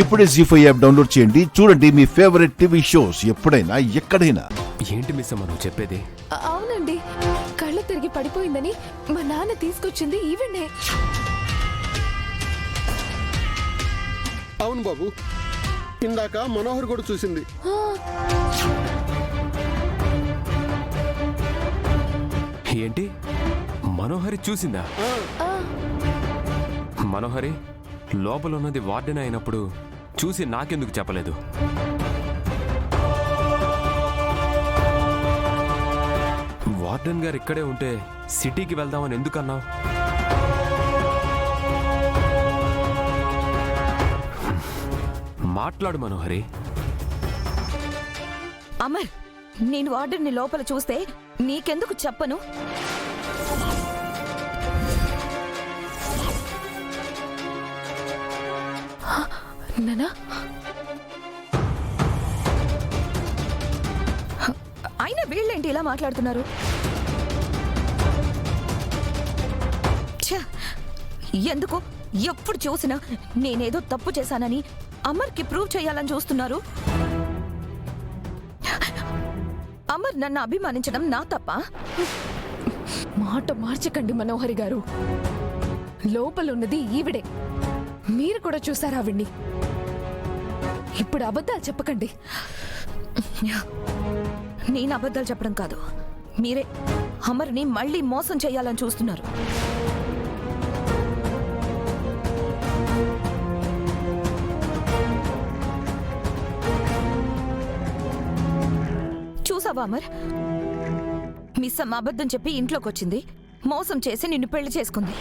ఇప్పుడే జీ5 app download చేయండి. చూడండి మీ ఫేవరెట్ టీవీ షోస్ ఎప్పుడైనా ఎక్కడైనా. ఏంటి మిస్ అమ్మ నువ్వు చెప్పేది? అవునండి, కళ్ళు తిరిగి పడిపోయిందని మా నాన్న తీసుకొచ్చింది ఈవెనే. అవును బాబు, ఇందాక మనోహర్ కూడా చూసింది. ఏంటి మనోహరి చూసిందా? మనోహరి లోపల ఉన్నది వార్డెన్ అయినప్పుడు చూసి నాకెందుకు చెప్పలేదు? వార్డెన్ గారు ఇక్కడే ఉంటే సిటీకి వెళ్దామని ఎందుకన్నావు? మాట్లాడు మనోహరి. అమర్, నేను వార్డెన్ని లోపల చూస్తే నీకెందుకు చెప్పను? నానా, అయినా వీళ్ళేంటి ఇలా మాట్లాడుతున్నారు? ఛ! ఎందుకు ఎప్పుడు చూసినా నేనేదో తప్పు చేశానని అమర్కి ప్రూవ్ చేయాలని చూస్తున్నారు. అమర్ నన్ను అభిమానించడం నా తప్ప? మాట మార్చకండి మనోహరి గారు. లోపలున్నది ఈవిడే, మీరు కూడా చూసారా ఆవిడ్ని? ఇప్పుడు అబద్ధాలు చెప్పకండి. నేను అబద్ధాలు చెప్పడం కాదు, మీరే అమర్ని మళ్ళీ మోసం చేయాలని చూస్తున్నారు. చూసావా అమర్, మిస్ అమ్మ అబద్ధం చెప్పి ఇంట్లోకి వచ్చింది, మోసం చేసి నిన్ను పెళ్లి చేసుకుంది.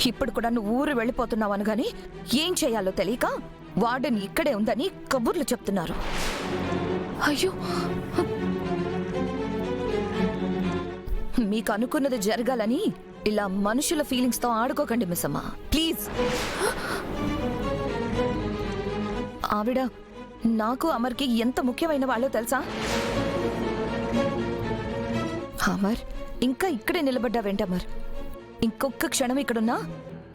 ఇప్పుడు కూడా నువ్వు ఊరు వెళ్ళిపోతున్నావు అనగాని ఏం చేయాలో తెలియక వార్డెన్ ఇక్కడే ఉందని కబుర్లు చెప్తున్నారు. అయ్యో, మీకు అనుకున్నది జరగాలని ఇలా మనుషుల ఫీలింగ్స్ తో ఆడుకోకండి మిస్ అమ్మ, ప్లీజ్. ఆవిడ నాకు అమర్కి ఎంత ముఖ్యమైన వాళ్ళో తెలుసా? అమర్, ఇంకా ఇక్కడే నిలబడ్డావేంటి అమర్? ఇంకొక క్షణం ఇక్కడున్నా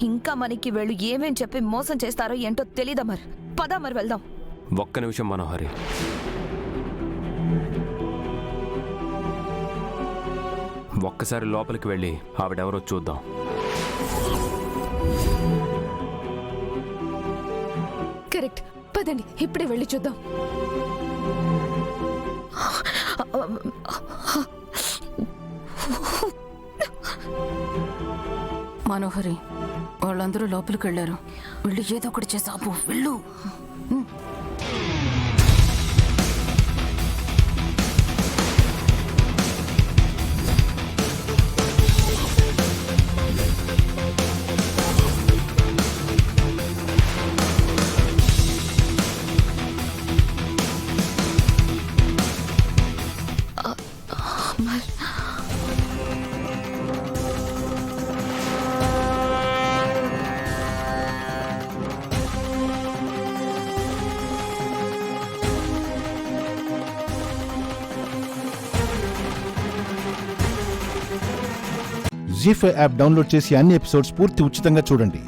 ఇంకా మనకి వెళ్ళు ఏమేం చెప్పి మోసం చేస్తారో ఏంటో తెలీదమర్. పద అమర్, వెళ్దాం. ఒక్క నిమిషం మనోహరి. ఒక్కసారి లోపలికి వెళ్ళి ఆవిడెవరో చూద్దాం. కరెక్ట్, పదండి ఇప్పుడే వెళ్ళి చూద్దాం. మనోహరి, వాళ్ళందరూ లోపలికి వెళ్ళారు. వెళ్ళి ఏదో ఒకటి చేసావు, వెళ్ళు. జీ5 యాప్ డౌన్లోడ్ చేసి అన్ని ఎపిసోడ్స్ పూర్తి ఉచితంగా చూడండి.